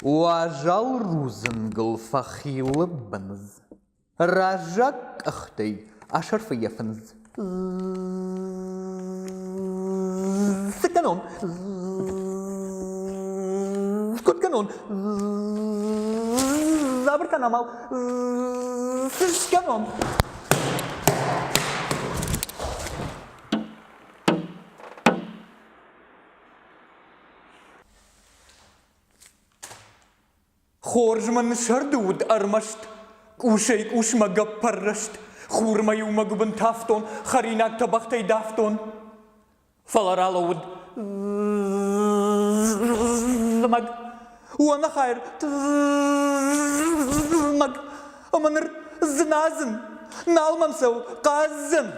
Уажал рузынгыл фахилы быныз. Ражак ахтай ашарфы яфыныз. Сыканон. Скотканон. Забырканамал. Сышканон. Хоржман шардуд армашт, кушайк ушмага паррашт, хурмаю магубан тафтон, харинак табахтай дафтон. Фаларалауд маг, уана хайр маг, аманыр зназын, налмамсау казын.